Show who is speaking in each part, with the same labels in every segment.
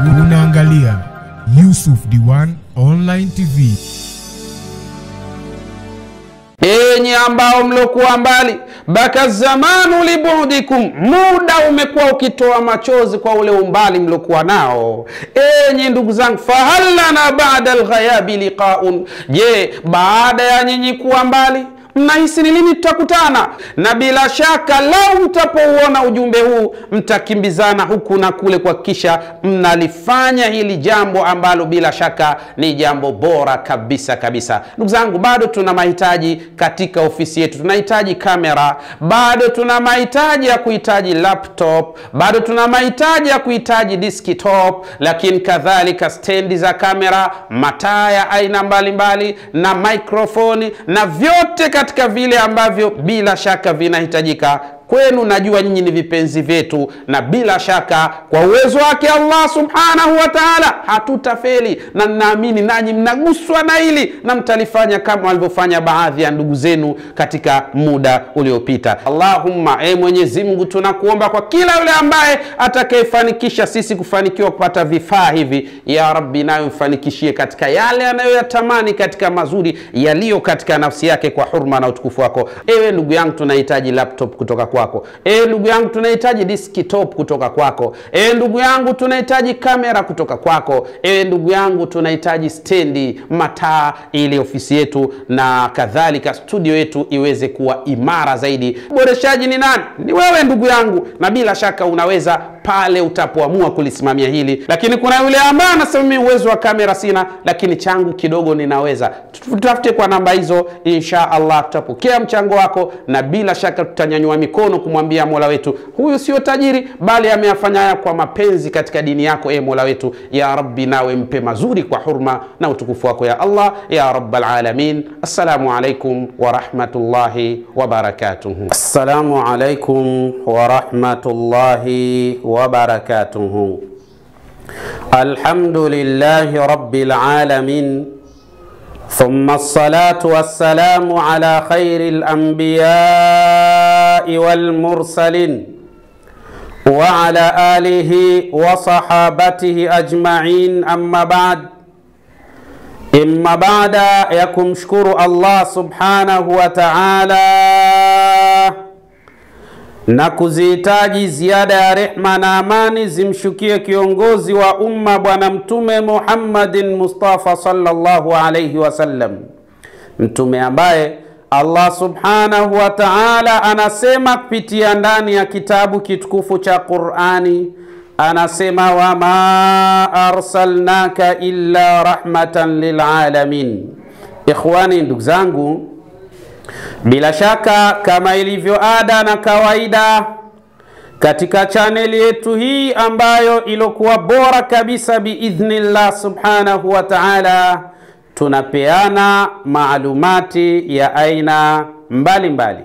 Speaker 1: Unaangalia Yusuf Diwan Online TV.
Speaker 2: Enyi ambao mlokuwa mbali, baka zamanu libudikum, muda umekuwa ukitoa machozi kwa ule umbali mlokuwa nao. Enyi ndugu zangu, fahallana ba'da alghayabi liqa'un, je, baada ya nyinyi kuwa mbali mnahisi ni lini tutakutana? Na bila shaka lau mtapouona ujumbe huu mtakimbizana huku na kule kuhakikisha mnalifanya hili jambo ambalo bila shaka ni jambo bora kabisa kabisa. Ndugu zangu, bado tuna mahitaji katika ofisi yetu. Tunahitaji kamera, bado tuna mahitaji ya kuhitaji laptop, bado tuna mahitaji ya kuhitaji desktop, lakini kadhalika stendi za kamera, mataa ya aina mbalimbali na microphone na vyote katika vile ambavyo bila shaka vinahitajika kwenu. Najua nyinyi ni vipenzi vyetu, na bila shaka kwa uwezo wake Allah subhanahu wa ta'ala hatutafeli, na naamini nanyi mnaguswa na hili na mtalifanya kama walivyofanya baadhi ya ndugu zenu katika muda uliopita. Allahumma, Mwenyezi Mungu, tunakuomba kwa kila yule ambaye atakayefanikisha sisi kufanikiwa kupata vifaa hivi, ya Rabbi, nayo mfanikishie katika yale anayoyatamani katika mazuri yaliyo katika nafsi yake kwa hurma na utukufu wako. Ewe ndugu yangu, tunahitaji laptop kutoka kwako. Ndugu yangu, tunahitaji desktop kutoka kwako. Ndugu yangu, tunahitaji kamera kutoka kwako. Ndugu yangu, tunahitaji stendi, mataa, ili ofisi yetu na kadhalika studio yetu iweze kuwa imara zaidi. Boreshaji ni nani? Ni wewe ndugu yangu, na bila shaka unaweza pale utapoamua kulisimamia hili. Lakini kuna yule ambaye anasema mimi uwezo wa kamera sina, lakini changu kidogo ninaweza. Tutafute kwa namba hizo, insha Allah tutapokea mchango wako, na bila shaka tutanyanyua mikono kumwambia Mola wetu, huyu sio tajiri bali ameyafanya haya kwa mapenzi katika dini yako. Mola wetu, ya Rabbi, nawe mpe mazuri kwa hurma na utukufu wako ya Allah ya Rabbal Alamin. Assalamu alaikum wa rahmatullahi wa barakatuh. Assalamu alaikum wa rahmatullahi wa barakatuh. Alhamdulillahi Rabbil Alamin, ثم الصلاة والسلام على خير الأنبياء والمرسلين وعلى آله وصحابته أجمعين. أما بعد يكم شكر الله سبحانه وتعالى na kuzihitaji ziada ya rehma na amani zimshukie kiongozi wa umma Bwana Mtume Muhammadin Mustafa sallallahu alayhi wasallam, mtume ambaye Allah subhanahu wa ta'ala anasema kupitia ndani ya kitabu kitukufu cha Qur'ani, anasema wama arsalnaka illa rahmatan lil alamin. Ikhwani, ndugu zangu, bila shaka kama ilivyo ada na kawaida katika chaneli yetu hii ambayo ilokuwa bora kabisa biidhnillah subhanahu wa ta'ala, tunapeana maalumati ya aina mbalimbali.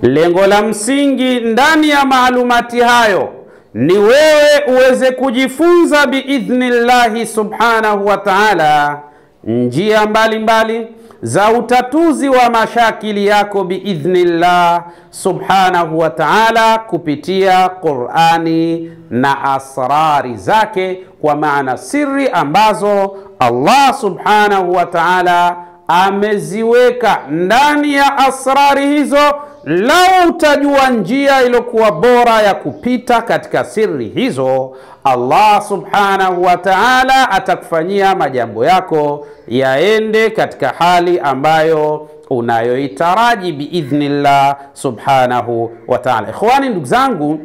Speaker 2: Lengo la msingi ndani ya maalumati hayo ni wewe uweze kujifunza biidhnillah subhanahu wa ta'ala njia mbalimbali za utatuzi wa mashakili yako biidhnillah subhanahu wa ta'ala kupitia Qur'ani na asrari zake, kwa maana siri ambazo Allah subhanahu wa ta'ala ameziweka ndani ya asrari hizo. Lau utajua njia iliyokuwa bora ya kupita katika siri hizo, Allah subhanahu wa ta'ala atakufanyia majambo yako yaende katika hali ambayo unayoitaraji biidhnillah subhanahu wa ta'ala. Ikhwani, ndugu zangu,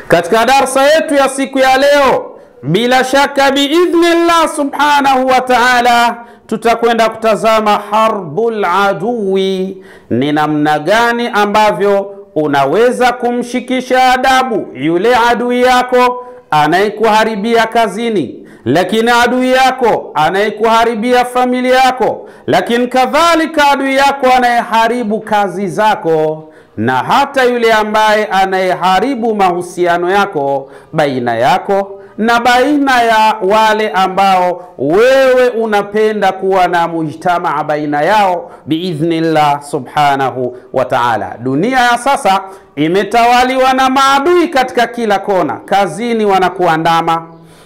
Speaker 2: katika darsa yetu ya siku ya leo, bila shaka biidhnillah subhanahu wa ta'ala tutakwenda kutazama harbul aduwi, ni namna gani ambavyo unaweza kumshikisha adabu yule adui yako anayekuharibia kazini, lakini adui yako anayekuharibia familia yako, lakini kadhalika adui yako anayeharibu kazi zako, na hata yule ambaye anayeharibu mahusiano yako baina yako na baina ya wale ambao wewe unapenda kuwa na mujtamaa baina yao biidhnillah subhanahu wa ta'ala. Dunia ya sasa imetawaliwa na maadui katika kila kona. Kazini wanakuandama,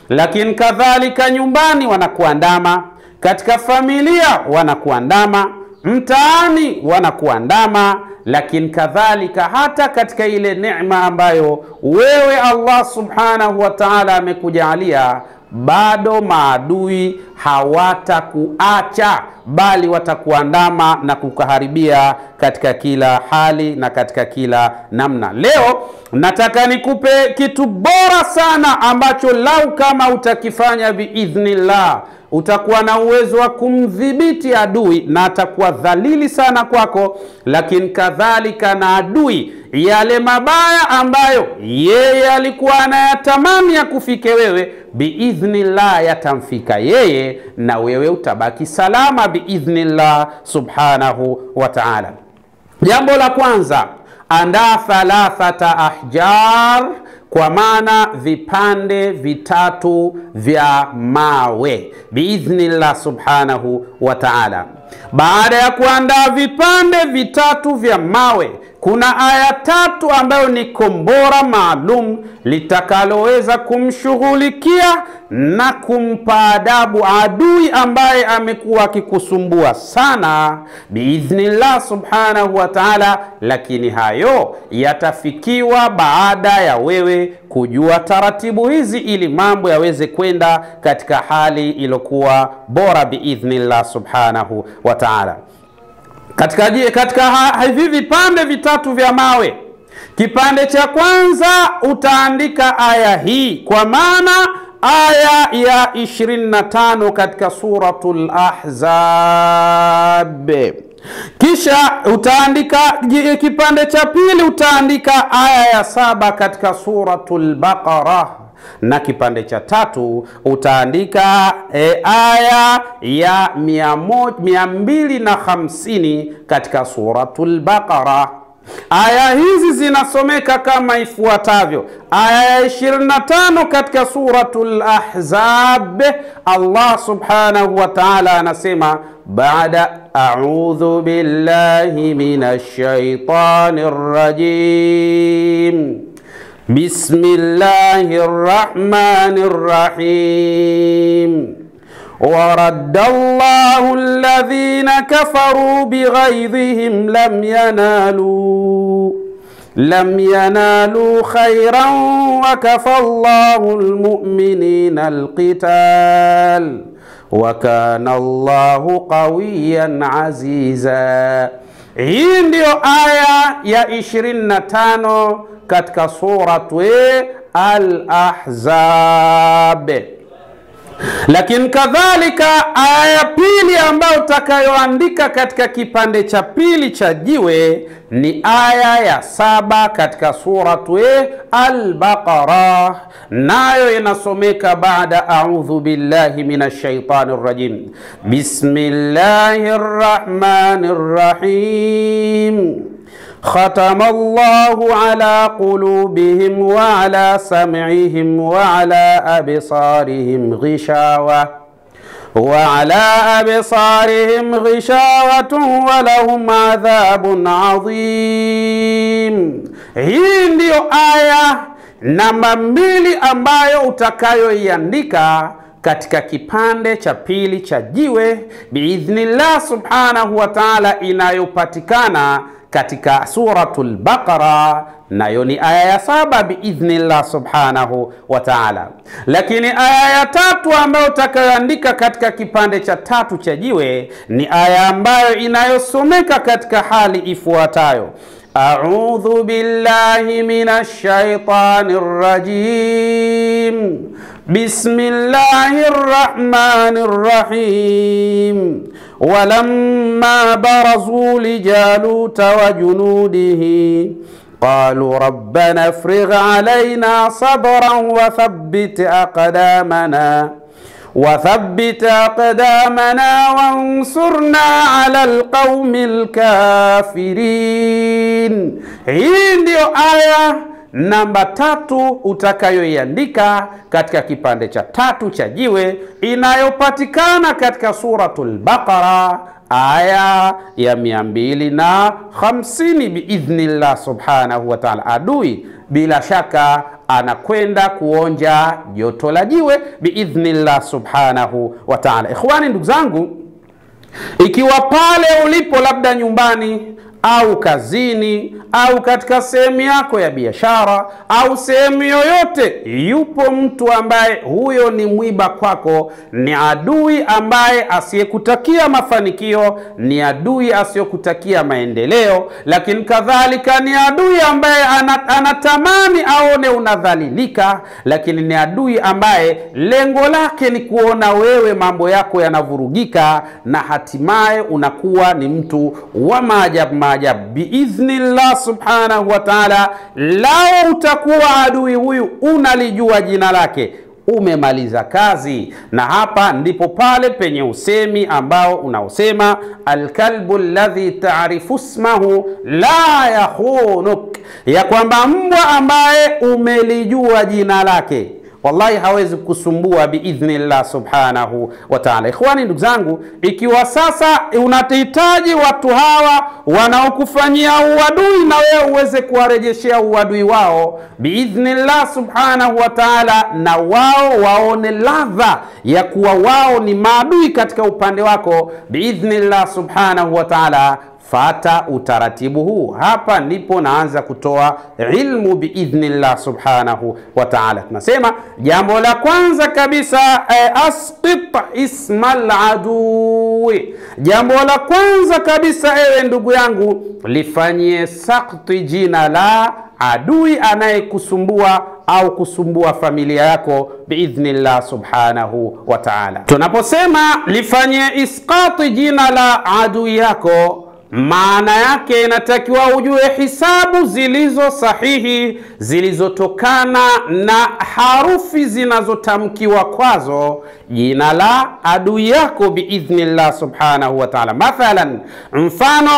Speaker 2: lakini kadhalika nyumbani wanakuandama, katika familia wanakuandama, mtaani wanakuandama, lakini kadhalika hata katika ile neema ambayo wewe Allah subhanahu wa ta'ala amekujalia, bado maadui hawatakuacha, bali watakuandama na kukuharibia katika kila hali na katika kila namna. Leo nataka nikupe kitu bora sana ambacho lau kama utakifanya biidhnillah, utakuwa na uwezo wa kumdhibiti adui na atakuwa dhalili sana kwako, lakini kadhalika na adui yale mabaya ambayo yeye alikuwa anayatamani ya kufike wewe, biidhnillah yatamfika yeye na wewe utabaki salama biidhnillah subhanahu wa ta'ala. Jambo la kwanza, andaa 3 ahjar, kwa maana vipande vitatu vya mawe biidhnillah subhanahu wa ta'ala. Baada ya kuandaa vipande vitatu vya mawe, kuna aya 3 ambayo ni kombora maalum litakaloweza kumshughulikia na kumpa adabu adui ambaye amekuwa akikusumbua sana biidhnillah subhanahu wa ta'ala. Lakini hayo yatafikiwa baada ya wewe kujua taratibu hizi, ili mambo yaweze kwenda katika hali iliyokuwa bora biidhnillah subhanahu wa ta'ala. Katika hivi vipande vitatu vya mawe, kipande cha kwanza utaandika aya hii, kwa maana aya ya 25 katika suratul Ahzab. Kisha utaandika kipande cha pili, utaandika aya ya 7 katika suratul Baqarah, na kipande cha tatu utaandika aya ya 250 katika suratul Baqarah. Aya hizi zinasomeka kama ifuatavyo. Aya ya 25 katika suratul Ahzab, Allah subhanahu wa ta'ala anasema, baada a'udhu billahi minash shaitanir rajim, bismillahir rahmanir rahim, ورد الله الذين كفروا بغيظهم لم ينالوا خيرا وكفى الله المؤمنين القتال وكان الله قويا عزيزا. Hii ndio aya ya 25 katika suratu Al-Ahzab. Lakini kadhalika aya ya pili ambayo utakayoandika katika kipande cha pili cha jiwe ni aya ya 7 katika suratu Al-Baqarah, nayo inasomeka baada a'udhu billahi minash shaitanir rajim, bismillahir rahmanir rahim, ختم الله على قلوبهم وعلى سمعهم وعلى أبصارهم غشاوة ولهم عذاب عظيم. Hii ndio aya namba 2 ambayo utakayoiandika katika kipande cha pili cha jiwe biidhnillah subhanahu wa ta'ala, inayopatikana katika suratul Baqara, nayo ni aya ya 7 biidhnillah subhanahu wa ta'ala. Lakini aya ya 3 ambayo utakayoandika katika kipande cha 3 cha jiwe ni aya ambayo inayosomeka katika hali ifuatayo: a'udhu billahi minash shaitanir rajim, bismillahir rahmanir rahim, walamma barazu lijaluta wa junudihi qalu rabbana afrigh alayna sabran wa thabbit aqdamana wansurna ala alqawmil kafirin. Hii ndio aya namba 3 utakayoiandika katika kipande cha 3 cha jiwe, inayopatikana katika suratul Baqara aya ya 250 biidhnillah subhanahu wa ta'ala. Adui bila shaka anakwenda kuonja joto la jiwe biidhnillah subhanahu wa ta'ala. Ikhwani, ndugu zangu, ikiwa pale ulipo labda nyumbani au kazini au katika sehemu yako ya biashara au sehemu yoyote, yupo mtu ambaye huyo ni mwiba kwako, ni adui ambaye asiyekutakia mafanikio, ni adui asiyokutakia maendeleo, lakini kadhalika ni adui ambaye anatamani aone unadhalilika, lakini ni adui ambaye lengo lake ni kuona wewe mambo yako yanavurugika na hatimaye unakuwa ni mtu wa maajabu biidhnillah subhanahu wa ta'ala. Lao utakuwa adui huyu unalijua jina lake, umemaliza kazi. Na hapa ndipo pale penye usemi ambao unaosema alkalbu alladhi ta'rifu ismahu la yakhunuk, ya kwamba mbwa ambaye umelijua jina lake wallahi hawezi kusumbua biidhnillah subhanahu wa ta'ala. Ikhwani, ndugu zangu, ikiwa sasa unahitaji watu hawa wanaokufanyia uadui na wewe uweze kuwarejeshea uadui wao biidhnillah subhanahu wa ta'ala, na wao waone ladha ya kuwa wao ni maadui katika upande wako biidhnillah subhanahu wa ta'ala, fata utaratibu huu. Hapa ndipo naanza kutoa ilmu biidhnillah subhanahu wa ta'ala. Tunasema jambo la kwanza kabisa, asqit ismal adui. Jambo la kwanza kabisa, ewe ndugu yangu, lifanyie sakti jina la adui anayekusumbua au kusumbua familia yako biidhnillah subhanahu wa ta'ala. Tunaposema lifanyie isqati jina la adui yako, maana yake inatakiwa ujue hisabu zilizo sahihi zilizotokana na harufi zinazotamkiwa kwazo jina la adui yako biidhnillah subhanahu wa ta'ala. Mathalan, mfano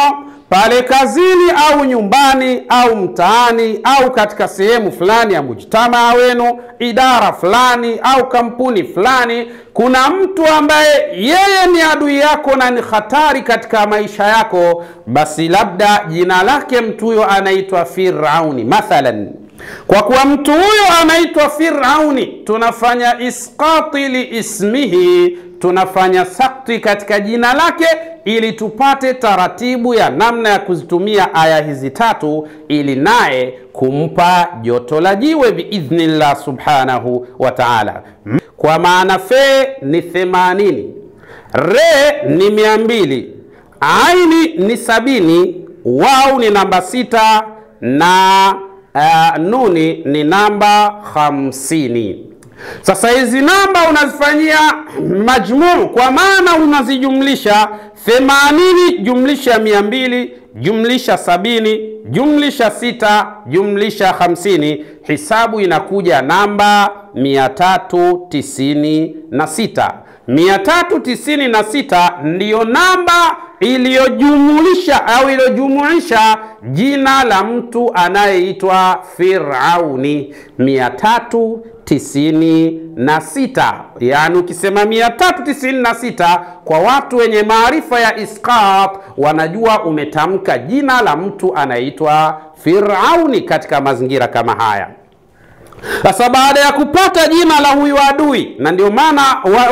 Speaker 2: pale kazini au nyumbani au mtaani au katika sehemu fulani ya mujtamaa wenu, idara fulani au kampuni fulani, kuna mtu ambaye yeye ni adui yako na ni hatari katika maisha yako, basi labda jina lake mtu huyo anaitwa Firauni mathalan. Kwa kuwa mtu huyo anaitwa Firauni, tunafanya isqati li ismihi, tunafanya sakti katika jina lake ili tupate taratibu ya namna ya kuzitumia aya hizi tatu ili naye kumpa joto la jiwe biidhnillah subhanahu wa ta'ala. Kwa maana fe ni 80, re ni 200, aini ni 70, wau ni namba 6 na nuni ni namba 50. Sasa hizi namba unazifanyia majmuu, kwa maana unazijumlisha 80 jumlisha 200 jumlisha 70 jumlisha 6 jumlisha 50, hisabu inakuja namba 396. 396 ndiyo namba iliyojumulisha au iliyojumuisha jina la mtu anayeitwa Firauni 396. Yani ukisema 396 kwa watu wenye maarifa ya isqat wanajua umetamka jina la mtu anayeitwa Firauni katika mazingira kama haya. Sasa baada ya kupata jina la huyu adui, na ndio maana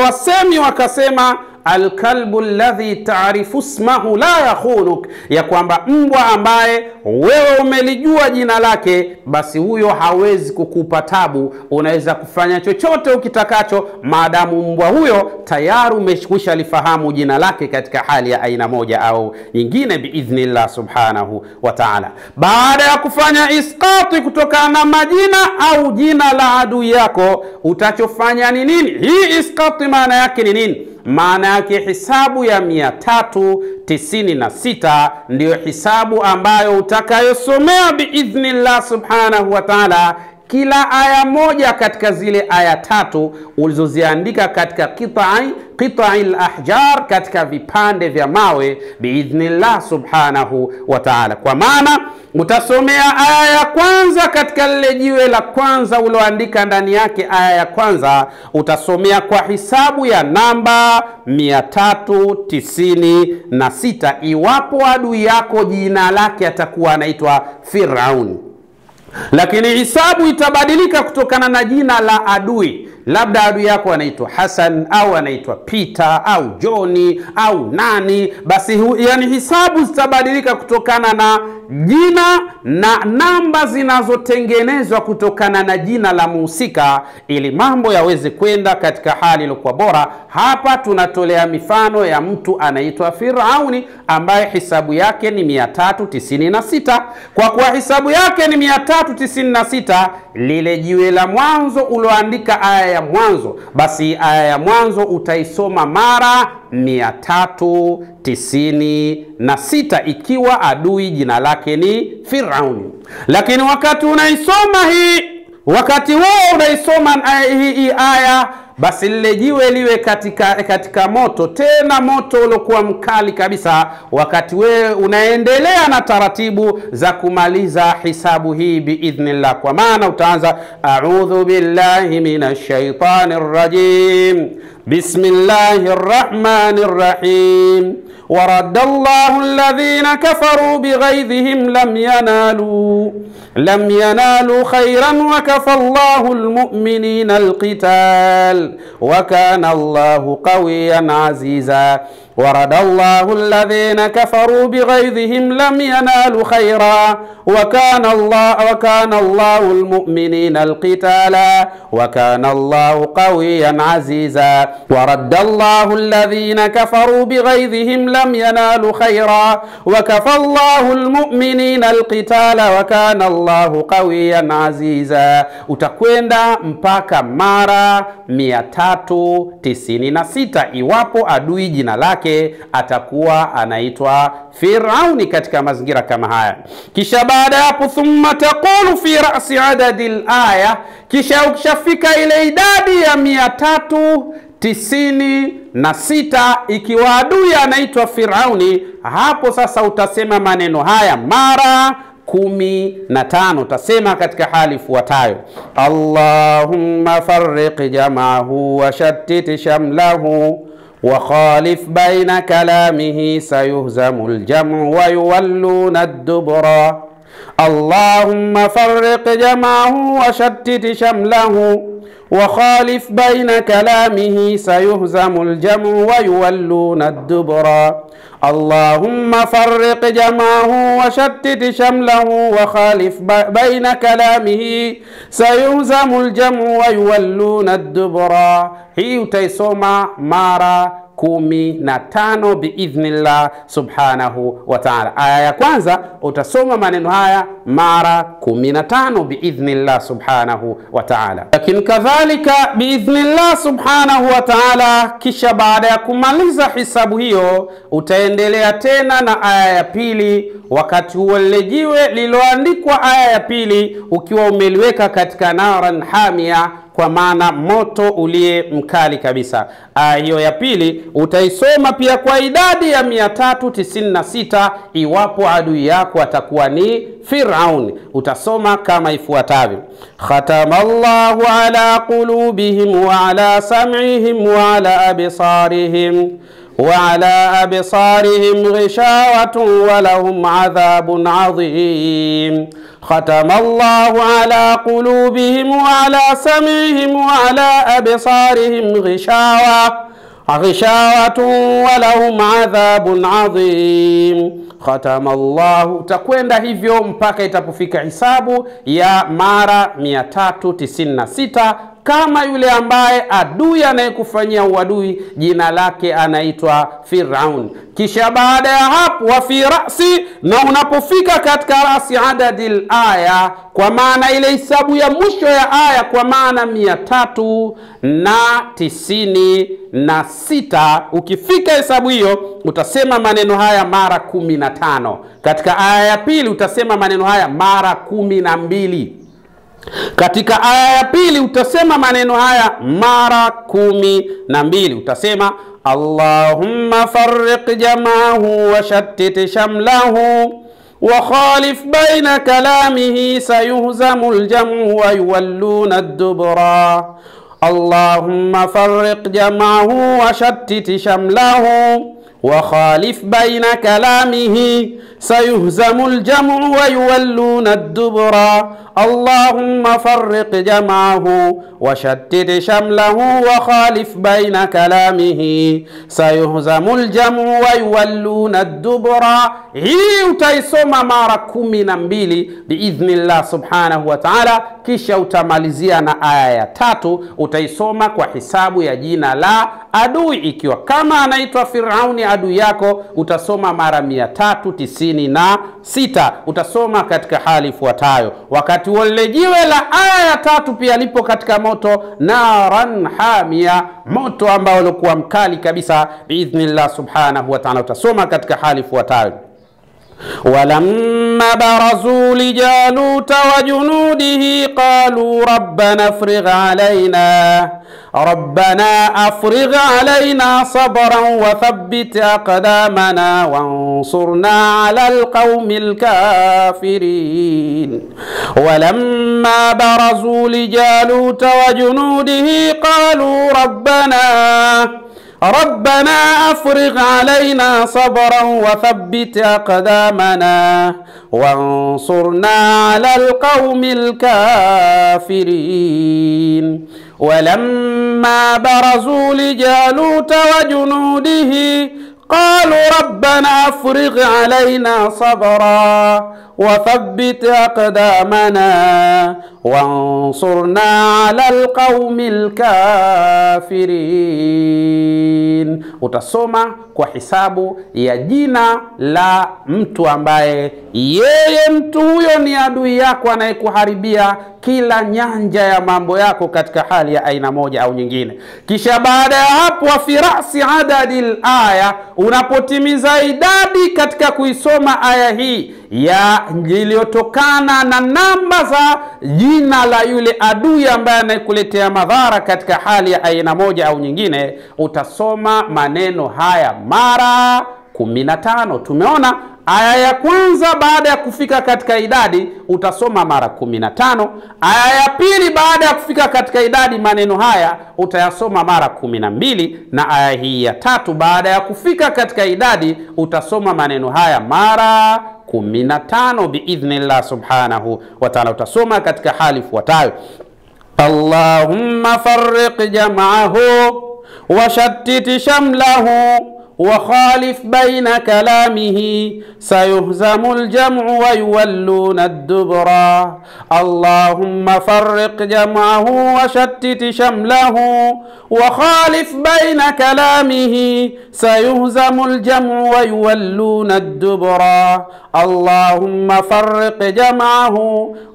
Speaker 2: wasemi wakasema alkalbu alladhi ta'rifu ismahu la yakhunuk, ya kwamba mbwa ambaye wewe umelijua jina lake, basi huyo hawezi kukupa tabu. Unaweza kufanya chochote ukitakacho maadamu mbwa huyo tayari umeshikwisha lifahamu jina lake katika hali ya aina moja au nyingine biidhnillah subhanahu wa ta'ala. Baada ya kufanya isqati kutokana na majina au jina la adui yako, utachofanya ni nini? Hii isqati maana yake ni nini? Maana yake hisabu ya 396 ndiyo hisabu ambayo utakayosomea biidhnillah subhanahu wa ta'ala kila aya moja katika zile aya 3 ulizoziandika katika qita'il ahjar, katika vipande vya mawe biidhnillah subhanahu wa ta'ala. Kwa maana utasomea aya ya kwanza katika lile jiwe la kwanza uloandika ndani yake aya ya kwanza, utasomea kwa hisabu ya namba 396 iwapo adui yako jina lake atakuwa anaitwa Firauni. lakini hisabu itabadilika kutokana na jina la adui. Labda adui yako anaitwa Hassan au anaitwa Peter au Johnny au nani, basi yani hisabu zitabadilika kutokana na jina na namba zinazotengenezwa kutokana na jina la muhusika, ili mambo yaweze kwenda katika hali iliyokuwa bora. Hapa tunatolea mifano ya mtu anaitwa Firauni ambaye hisabu yake ni 396. Kwa kuwa hisabu yake ni 396, lile jiwe la mwanzo uloandika aya ya mwanzo, basi aya ya mwanzo utaisoma mara 396 ikiwa adui jina lake ni Firauni. Lakini wakati unaisoma wakati wewe unaisoma hii aya, basi lile jiwe liwe katika moto, tena moto uliokuwa mkali kabisa, wakati wewe unaendelea na taratibu za kumaliza hisabu hii biidhnillah. Kwa maana utaanza a'udhu billahi minash shaitanir rajim, bismillahir rahmanir rahim, ورد الله الذين كفروا بغيظهم لم ينالوا خيرا وكفى الله المؤمنين القتال وكان الله قويا عزيزا. ورد الله الذين كفروا بغيظهم لم ينالوا خيرا وكان الله المؤمنين القتال وكان الله قويا عزيزا. ورد الله الذين كفروا بغيظهم لم ينالوا خيرا وكفى الله المؤمنين القتال وكان الله قويا عزيزا. utakwenda mpaka mara 396 iwapo adui jina lake atakuwa anaitwa Firauni katika mazingira kama haya. Kisha baada hapo, thumma taqulu fi ra'si adadil aya, kisha ukishafika ile idadi ya 396 ikiwa adui anaitwa Firauni, hapo sasa utasema maneno haya mara 15. Utasema katika hali ifuatayo: Allahumma farriq jam'ahu wa shattit shamlahu وخالف بين كلامه سيهزم الجمع ويولون الدبر. اللهم فرق جمعه وشتت شمله وخالف بين كلامه سيهزم الجمع ويولون الدبر. اللهم فرق جمعه وشتت شمله وخالف بين كلامه سيهزم الجمع ويولون الدبر. hii utaisoma mara 15 biidhnillah subhanahu wa ta'ala. Aya ya kwanza utasoma maneno haya mara 15 biidhnillah subhanahu wa ta'ala. Lakini kadhalika biidhnillah subhanahu wa ta'ala, kisha baada ya kumaliza hisabu hiyo utaendelea tena na aya ya pili. Wakati huo lile jiwe liloandikwa aya ya pili ukiwa umeliweka katika naran hamia, kwa maana moto ulie mkali kabisa. Aya hiyo ya pili utaisoma pia kwa idadi ya 396 iwapo adui yako atakuwa ni Firauni. Utasoma kama ifuatavyo: khatamallahu ala qulubihim wa ala sam'ihim wa ala absarihim وعلى أبصارهم غشاوة ولهم عذاب عظيم. ختم الله على قلوبهم وعلى سمعهم وعلى أبصارهم غشاوة ولهم عذاب عظيم. ختم الله. Utakwenda hivyo mpaka itapofika hisabu ya mara 396 kama yule ambaye adui anayekufanyia uadui jina lake anaitwa Firaun. Kisha baada ya hapo wa fi ra'si, na unapofika katika rasi adadil aya, kwa maana ile hisabu ya mwisho ya aya, kwa maana 396, ukifika hesabu hiyo utasema maneno haya mara 15. Katika aya ya pili utasema maneno haya mara 12. Katika aya ya pili utasema maneno haya mara 12. Utasema Allahumma farriq jam'ahu wa shattit shamlahu wa khalif baina kalamihi sayuhzamul jam'u wa yuwalluna ad-dubra. Allahumma farriq jam'ahu wa shattit shamlahu وخالف بين كلامه سيهزم الجمع ويولون الدبر. Allahumma farriq jam'ahu wa shattit shamlahu wa khalif baina kalamihi sayuhzamul jam'u wa yuwalluna ad-dubura. Hii utaisoma mara 12 biidhnillah subhanahu wa ta'ala, kisha utamalizia na aya ya 3. Utaisoma kwa hisabu ya jina la adui. Ikiwa kama anaitwa Firauni adui yako, utasoma mara 396. Utasoma katika hali ifuatayo: wakati wale jiwe la aya ya 3 pia lipo katika moto, naran hamia, moto ambao ulikuwa mkali kabisa, biidhnillah subhanahu wa ta'ala. Utasoma katika hali ifuatayo: walamma barazu lijaluta wa junudihi qalu rabbana afrigh alayna sabran wa thabbit aqdamana wansurna ala alqawmil kafirin. Walamma barazu lijaluta wa junudihi qalu ربنا أفرغ علينا صبرا وثبت أقدامنا وانصرنا على القوم الكافرين. ولما برزوا لجالوت وجنوده قالوا ربنا أفرغ علينا صبرا وثبت أقدامنا وانصرنا على القوم الكافرين. Utasoma kwa hisabu ya jina la mtu ambaye yeye mtu huyo ni adui yako anayekuharibia kila nyanja ya mambo yako katika hali ya aina moja au nyingine. Kisha baada ya hapo, wa firasi adadil aya, unapotimiza idadi katika kuisoma aya hii ya iliyotokana na namba za jina la yule adui ambaye anayekuletea madhara katika hali ya aina moja au nyingine, utasoma maneno haya mara 15. Tumeona aya ya kwanza baada ya kufika katika idadi utasoma mara 15. Aya ya pili baada ya kufika katika idadi maneno haya utayasoma mara 12, na aya hii ya 3 baada ya kufika katika idadi utasoma maneno haya mara 15 biidhnillah subhanahu wa ta'ala. Utasoma katika hali ifuatayo: Allahumma farriq jam'ahu wa shattit shamlahu وخالف بين كلامه سيهزم الجمع ويولون الدبر. اللهم فرق جمعه وشتت شمله وخالف بين كلامه سيهزم الجمع ويولون الدبر. اللهم فرق جمعه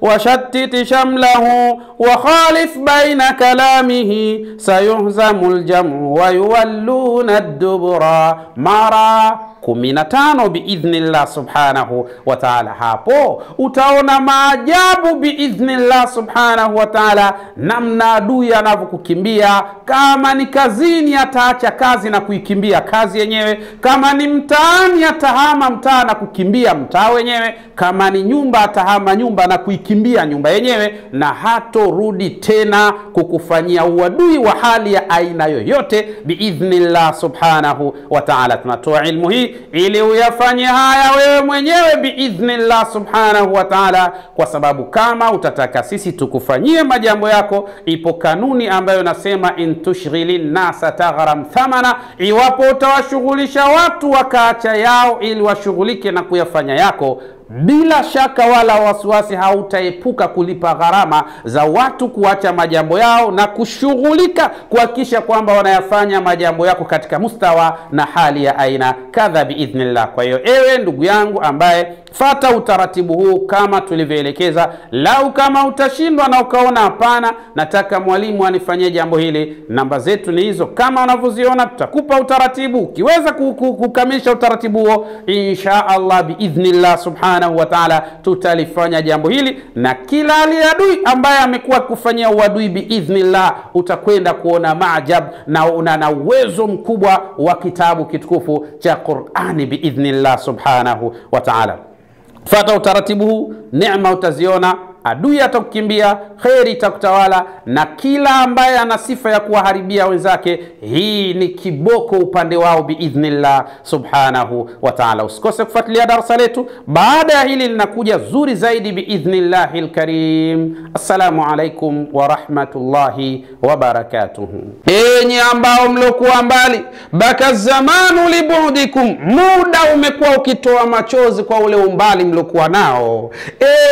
Speaker 2: وشتت شمله وخالف بين كلامه سيهزم الجمع ويولون الدبر. mara 15 biidhnillah subhanahu wa ta'ala. Hapo utaona maajabu biidhnillah subhanahu wa ta'ala, namna adui anavyokukimbia. Kama ni kazini ataacha kazi na kuikimbia kazi yenyewe, kama ni mtaani atahama mtaa na kukimbia mtaa wenyewe, kama ni nyumba atahama nyumba na kuikimbia nyumba yenyewe, na hatorudi tena kukufanyia uadui wa hali ya aina yoyote biidhnillah subhanahu wa ta'ala. Tunatoa ilmu hii ili uyafanye haya wewe mwenyewe biidhnillah subhanahu wa ta'ala, kwa sababu kama utataka sisi tukufanyie majambo yako, ipo kanuni ambayo nasema in tushghilin nasa taghram thamana. Iwapo utawashughulisha watu wakaacha yao ili washughulike na kuyafanya yako, bila shaka wala wasiwasi hautaepuka kulipa gharama za watu kuacha majambo yao na kushughulika kuhakikisha kwamba wanayafanya majambo yako katika mustawa na hali ya aina kadha biidhnillah. Kwa hiyo ewe ndugu yangu ambaye fata utaratibu huu kama tulivyoelekeza, lau kama utashindwa na ukaona hapana, nataka mwalimu anifanyie jambo hili, namba zetu ni hizo kama unavyoziona. Tutakupa utaratibu, ukiweza kukamilisha utaratibu huo insha Allah biidhnillah subhanahu wa ta'ala tutalifanya jambo hili, na kila aliadui ambaye amekuwa kufanyia uadui biidhnillah utakwenda kuona maajab na uwezo mkubwa wa kitabu kitukufu cha Qur'ani biidhnillah subhanahu wa ta'ala. Fata utaratibu huu, neema utaziona adui atakukimbia, kheri itakutawala, na kila ambaye ana sifa ya kuwaharibia wenzake, hii ni kiboko upande wao biidhnillah subhanahu wa ta'ala. Usikose kufuatilia darasa letu, baada ya hili linakuja zuri zaidi biidhnillahil karim. Assalamu alaikum wa rahmatullahi wa barakatuh. Enyi ambao mlokuwa mbali, baka zamanu libudikum, muda umekuwa ukitoa machozi kwa ule umbali mlokuwa nao.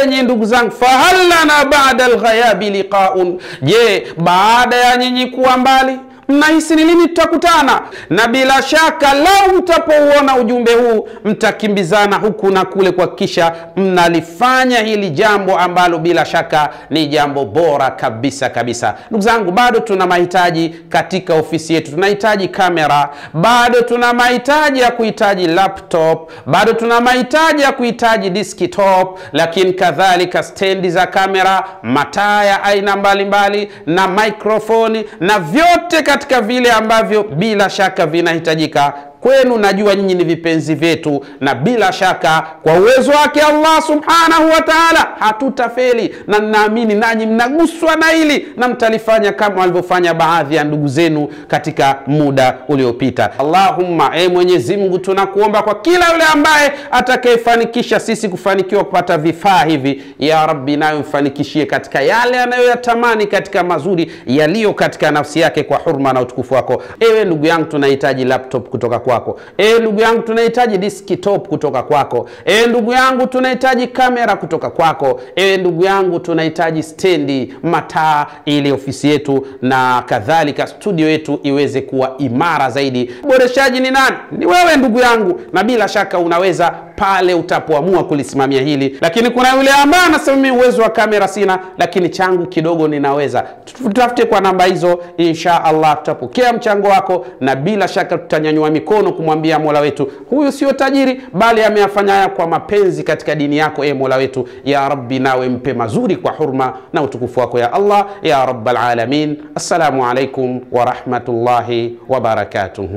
Speaker 2: Enyi ndugu zangu, fahallana ba'da alghayabi liqa'un, je, baada ya nyinyi kuwa mbali mnahisi ni lini tutakutana? Na bila shaka lau mtapouona ujumbe huu mtakimbizana huku na kule kuhakikisha mnalifanya hili jambo ambalo bila shaka ni jambo bora kabisa kabisa. Ndugu zangu, bado tuna mahitaji katika ofisi yetu. Tunahitaji kamera, bado tuna mahitaji ya kuhitaji laptop, bado tuna mahitaji ya kuhitaji desktop, lakini kadhalika stendi za kamera, mataa ya aina mbalimbali na microphone na vyote katika vile ambavyo bila shaka vinahitajika kwenu. Najua nyinyi ni vipenzi vyetu, na bila shaka kwa uwezo wake Allah subhanahu wa ta'ala hatutafeli, na naamini nanyi mnaguswa na hili na mtalifanya kama walivyofanya baadhi ya ndugu zenu katika muda uliopita. Allahumma, Mwenyezi Mungu, tunakuomba kwa kila yule ambaye atakayefanikisha sisi kufanikiwa kupata vifaa hivi, ya Rabbi, nayo mfanikishie katika yale anayoyatamani katika mazuri yaliyo katika nafsi yake kwa hurma na utukufu wako. Ewe ndugu yangu, tunahitaji laptop kutoka kwako. Ndugu yangu, tunahitaji desktop kutoka kwako. Ndugu yangu, tunahitaji kamera kutoka kwako. Ndugu yangu, tunahitaji stendi, mataa, ili ofisi yetu na kadhalika studio yetu iweze kuwa imara zaidi. Boreshaji ni nani? Ni wewe ndugu yangu, na bila shaka unaweza pale utapoamua kulisimamia hili. Lakini kuna yule ambaye anasema mimi uwezo wa kamera sina, lakini changu kidogo ninaweza. Tutafute kwa namba hizo, insha Allah tutapokea mchango wako, na bila shaka tutanyanyua mikono kumwambia Mola wetu, huyu sio tajiri bali ameyafanya haya kwa mapenzi katika dini yako. Mola wetu, ya Rabbi, nawe mpe mazuri kwa hurma na utukufu wako ya Allah ya Rabbal alamin. Assalamu alaikum wa rahmatullahi wa barakatuh.